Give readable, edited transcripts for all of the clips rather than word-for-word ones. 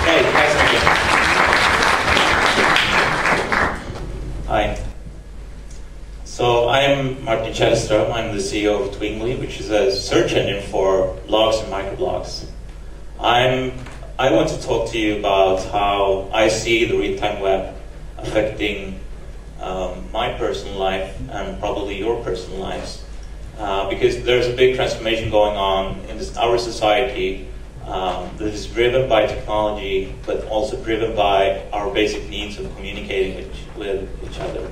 Okay, thanks again. Hi. So I'm Martin Kallstrom. I'm the CEO of Twingly, which is a search engine for blogs and microblogs. I want to talk to you about how I see the real-time web affecting my personal life and probably your personal lives. Because there's a big transformation going on in our society that is driven by technology, but also driven by our basic needs of communicating with each other.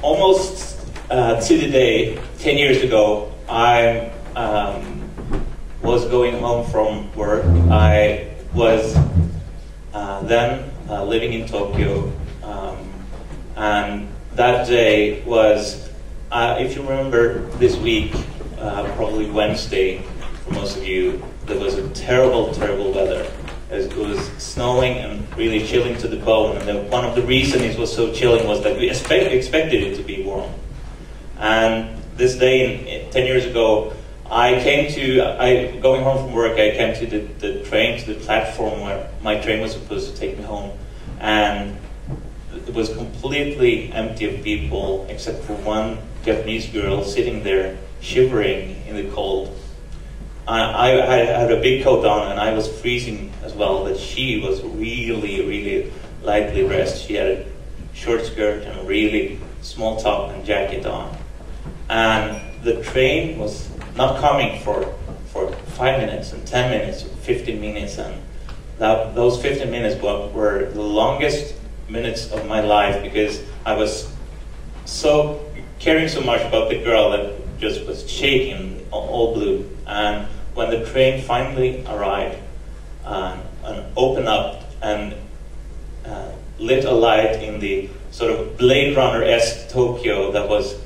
Almost to the day, 10 years ago, I was going home from work. I was then living in Tokyo, and that day was, if you remember this week, probably Wednesday for most of you, there was a terrible, terrible weather. It was snowing and really chilling to the bone, and one of the reasons it was so chilling was that we expected it to be warm. And this day, 10 years ago, going home from work, I came to the train, to the platform where my train was supposed to take me home, and it was completely empty of people except for one Japanese girl sitting there shivering in the cold. I had a big coat on and I was freezing as well, but she was really, really lightly dressed. She had a short skirt and a really small top and jacket on. And the train was not coming for 5 minutes and 10 minutes, 15 minutes, and those 15 minutes were the longest minutes of my life, because I was caring so much about the girl that just was shaking, all blue. And when the train finally arrived and opened up and lit a light in the sort of Blade Runner-esque Tokyo that was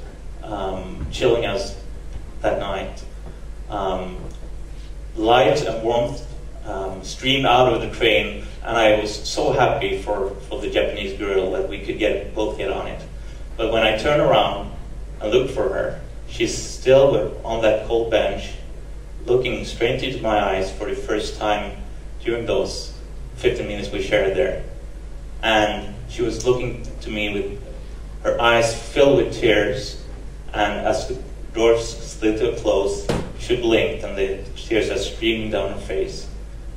chilling us that night, light and warmth streamed out of the train, and I was so happy for the Japanese girl that we could both get on it. But when I turned around and looked for her, she's still on that cold bench, looking straight into my eyes for the first time during those 15 minutes we shared there. And she was looking to me with her eyes filled with tears, and as the doors slid to a close, she blinked and the tears are streaming down her face.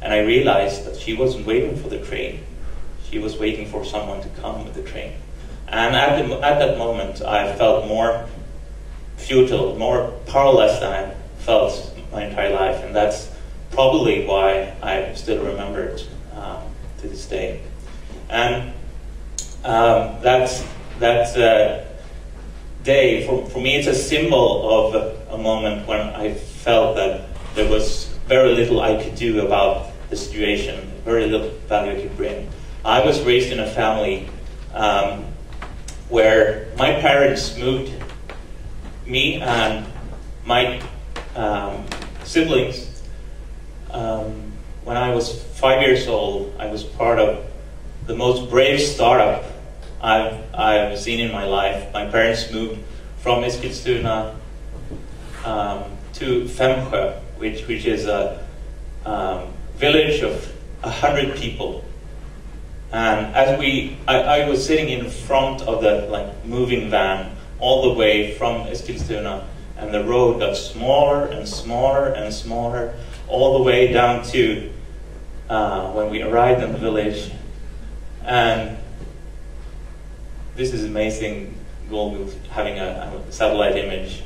And I realized that she wasn't waiting for the train. She was waiting for someone to come with the train. And at that moment, I felt more futile, more powerless than I felt my entire life. And that's probably why I still remember it to this day. And that day, for me, it's a symbol of a moment when I felt that there was very little I could do about the situation, very little value I could bring. I was raised in a family where my parents moved me and my siblings. When I was 5 years old, I was part of the most brave startup I've seen in my life. My parents moved from Eskilstuna to Femsjö, which is a village of 100 people. And as I was sitting in front of the moving van all the way from Eskilstuna, and the road got smaller and smaller and smaller, all the way down to when we arrived in the village. And this is amazing, Google having a satellite image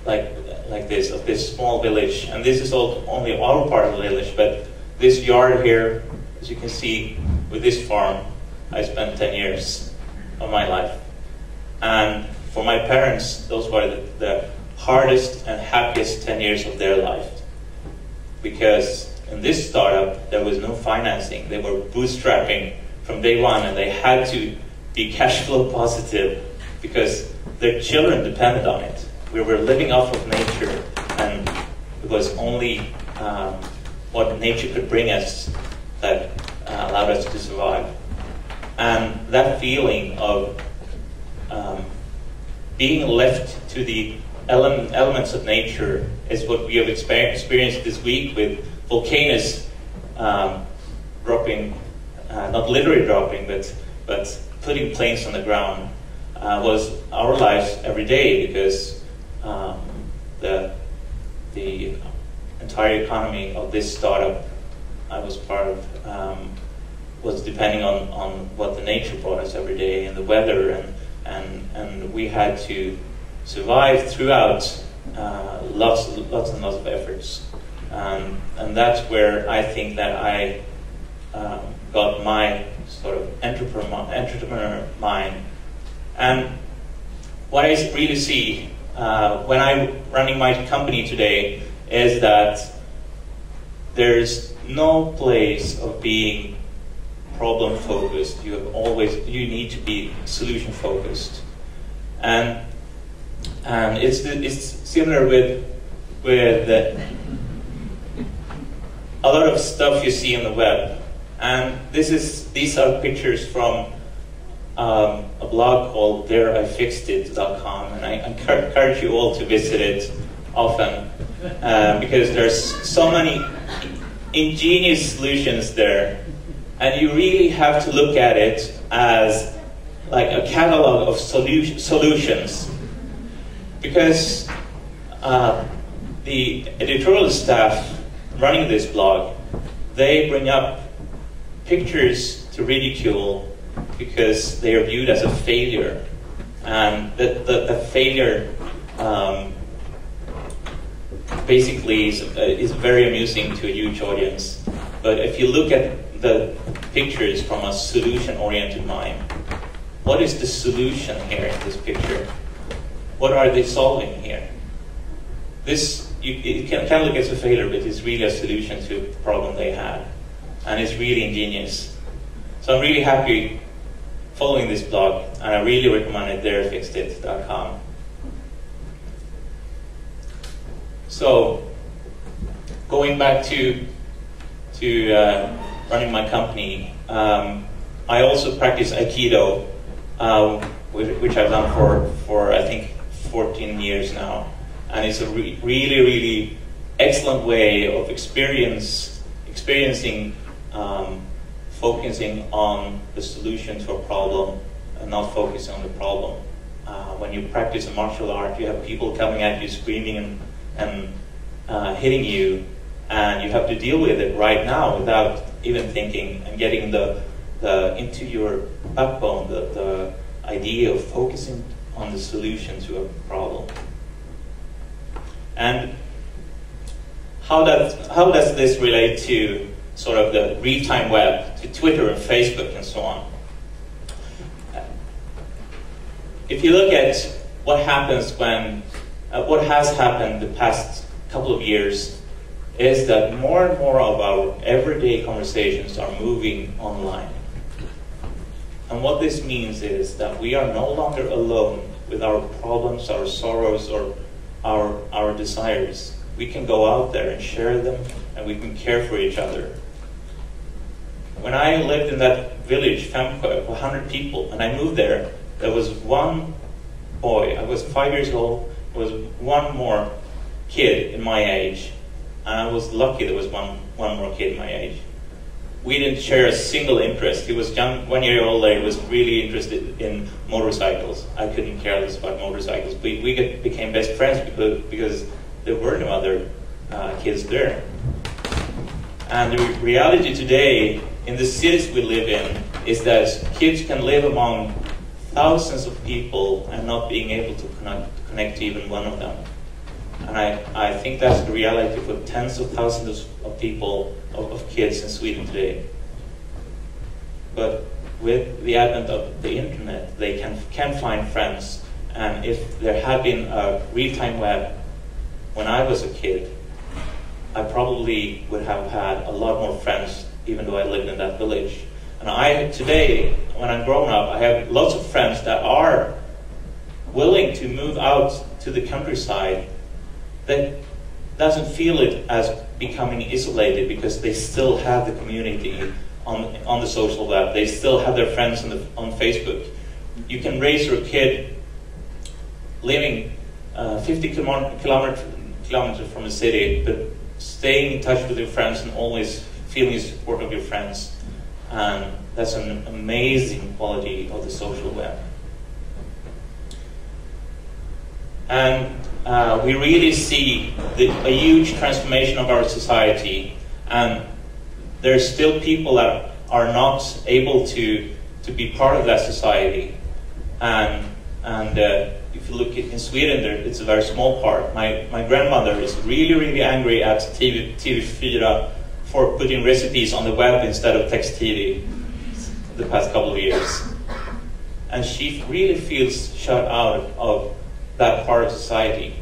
like this, of this small village. And this is only our part of the village, but this yard here, as you can see, with this farm, I spent 10 years of my life. And for my parents, those were the hardest and happiest 10 years of their life. Because in this startup, there was no financing. They were bootstrapping from day one, and they had to be cash flow positive because their children depended on it. We were living off of nature, and it was only what nature could bring us that allowed us to survive. And that feeling of being left to the elements of nature is what we have experienced this week with volcanoes dropping, not literally dropping, but putting planes on the ground, was our lives every day, because the entire economy of this startup I was part of was depending on what the nature brought us every day, and the weather, and we had to survive throughout lots and lots of efforts, and that's where I think that I got my sort of entrepreneur mind. And what I really see when I'm running my company today is that there's no place of being problem focused. You need to be solution focused, and it's similar with a lot of stuff you see on the web. And these are pictures from a blog called ThereIFixedIt.com, and I encourage you all to visit it often, because there's so many ingenious solutions there, and you really have to look at it as like a catalog of solutions, because the editorial staff running this blog, they bring up pictures to ridicule because they are viewed as a failure, and the failure basically is very amusing to a huge audience. But if you look at the pictures from a solution-oriented mind, what is the solution here in this picture? What are they solving here? You can look at a failure, but it's really a solution to the problem they had, and it's really ingenious. So I'm really happy following this blog, and I really recommend it, ThereIFixedIt.com. So, going back to running my company, I also practice Aikido, which I've done for I think 14 years now, and it's a really excellent way of experiencing focusing on the solution to a problem and not focusing on the problem. When you practice a martial art, you have people coming at you screaming and hitting you, and you have to deal with it right now without even thinking, and getting into your backbone the idea of focusing on the solution to a problem. And how does this relate to sort of the real-time web, to Twitter and Facebook and so on? If you look at what happens what has happened the past couple of years, is that more and more of our everyday conversations are moving online. And what this means is that we are no longer alone with our problems, our sorrows, or our desires. We can go out there and share them, and we can care for each other. When I lived in that village, Femkö, 100 people, and I moved there, there was one boy. I was 5 years old. There was one more kid in my age, and I was lucky there was one more kid in my age. We didn't share a single interest. He was young, 1 year old. He was really interested in motorcycles. I couldn't care less about motorcycles. We became best friends because there were no other kids there. And the reality today in the cities we live in is that kids can live among thousands of people and not being able to connect to even one of them. And I think that's the reality for tens of thousands of people, of kids in Sweden today. But with the advent of the internet, they can find friends. And if there had been a real-time web when I was a kid, I probably would have had a lot more friends, even though I lived in that village. And today, when I'm grown up, I have lots of friends that are willing to move out to the countryside, that doesn't feel it as becoming isolated, because they still have the community on the social web. They still have their friends on Facebook. You can raise your kid living 50 kilometers from the city, but staying in touch with your friends and always feeling the support of your friends. And that's an amazing quality of the social web. And we really see a huge transformation of our society, and there's still people that are not able to be part of that society. And if you look in Sweden, it's a very small part. My grandmother is really angry at TV4 for putting recipes on the web instead of text TV the past couple of years. And she really feels shut out of that part of society.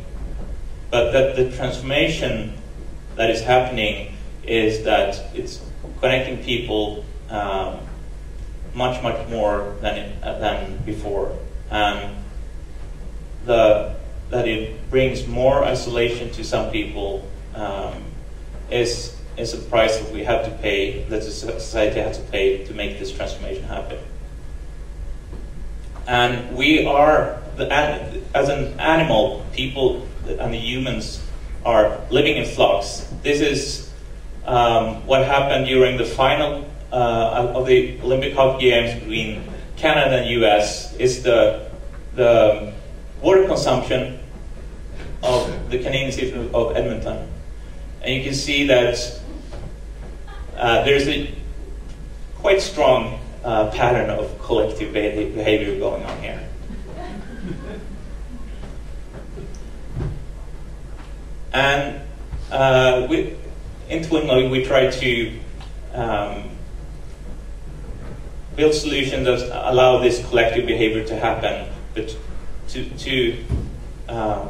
But that the transformation that is happening is that it's connecting people much more than before, and that it brings more isolation to some people is a price that we have to pay, that the society has to pay to make this transformation happen. And we are, as an animal, people and the humans are living in flux. This is what happened during the final of the Olympic hockey games between Canada and US. Is the water consumption of the Canadian city of Edmonton. And you can see that there's a quite strong pattern of collective behavior going on here. And in Twin we try to build solutions that allow this collective behavior to happen, but to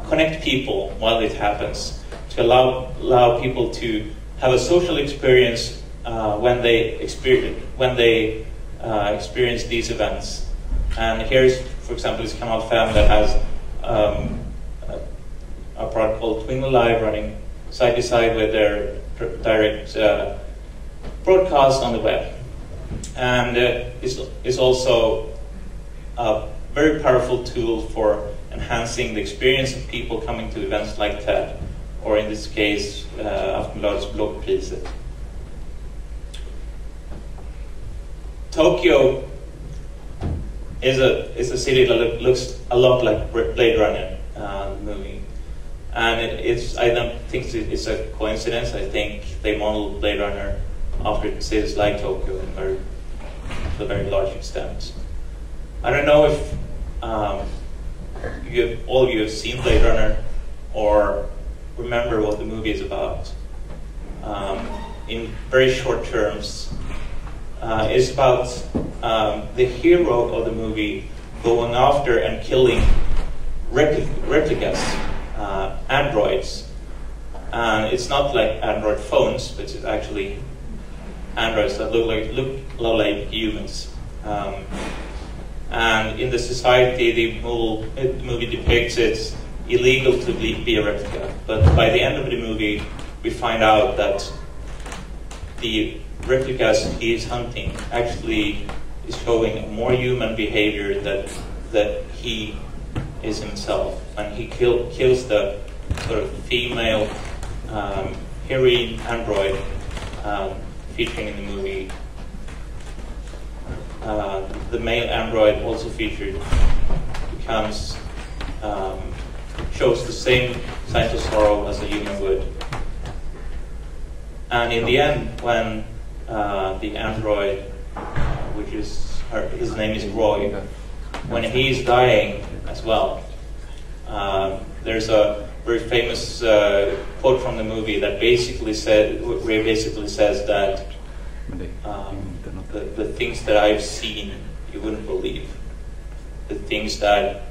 connect people while it happens, to allow people to have a social experience when they experience these events. And here's, for example, this Canal Fam that has a product called Twin Live running side by side with their direct broadcast on the web. And it's also a very powerful tool for enhancing the experience of people coming to events like TED, or in this case, Aftonbladet's bloggpriset. Tokyo is a city that looks a lot like Blade Runner, the movie. And I don't think it's a coincidence. I think they modeled Blade Runner after cities like Tokyo to a very large extent. I don't know if all of you have seen Blade Runner or remember what the movie is about. In very short terms, it's about the hero of the movie going after and killing replicas, androids. And it's not like Android phones, but it's actually androids that look a lot like humans. And in the society, the movie depicts it's illegal to be a replica. But by the end of the movie, we find out that the replicas he is hunting actually is showing more human behavior that he is himself. And he kills the sort of female heroine android featuring in the movie. The male android also featured shows the same signs of sorrow as a human would. And in the end, when the android, his name is Roy, when he's dying as well, there's a very famous quote from the movie that basically says that the things that I've seen, you wouldn't believe. The things that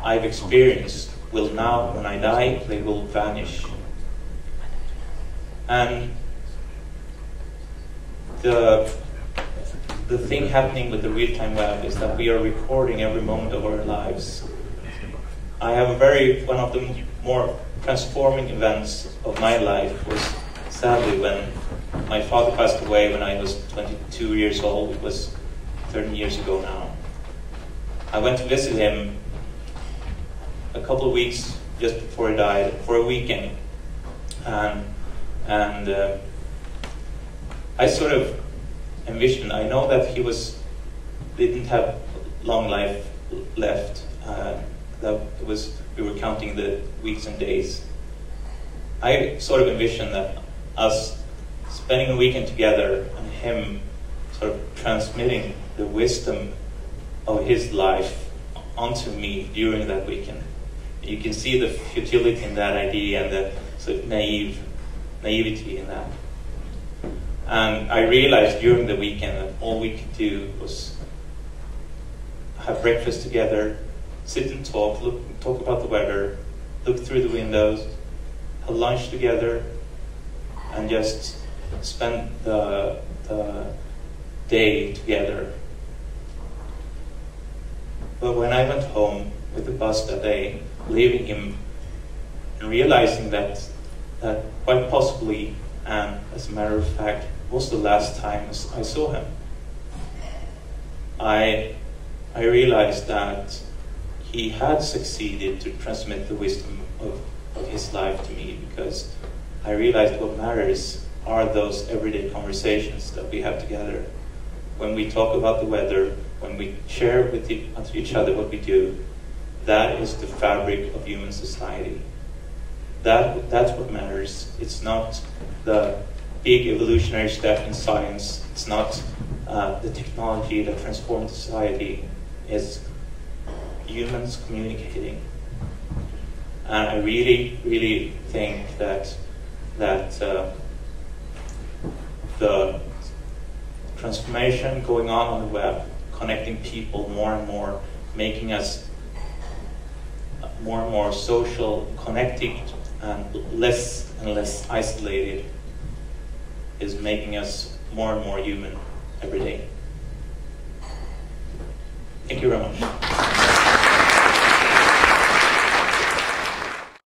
I've experienced will now, when I die, they will vanish. And the thing happening with the real-time web is that we are recording every moment of our lives. I have one of the more transforming events of my life was sadly when my father passed away when I was 22 years old. It was 13 years ago now. I went to visit him a couple of weeks just before he died, for a weekend. And I sort of envisioned, I know that he didn't have long life left. We were counting the weeks and days. I sort of envisioned that us spending a weekend together and him sort of transmitting the wisdom of his life onto me during that weekend. You can see the futility in that idea and the sort of naivety in that. And I realized during the weekend that all we could do was have breakfast together, sit and talk about the weather, look through the windows, have lunch together, and just spend the day together. But when I went home with the bus that day, leaving him and realizing that quite possibly, and as a matter of fact, was the last time I saw him, I realized that he had succeeded to transmit the wisdom of his life to me, because I realized what matters are those everyday conversations that we have together. When we talk about the weather, when we share with each other what we do, that is the fabric of human society. That's what matters. It's not the big evolutionary step in science. It's not the technology that transforms society. It's humans communicating. And I really, really think that the transformation going on the web, connecting people more and more, making us more and more social, connected, and less isolated, is making us more and more human every day. Thank you very much.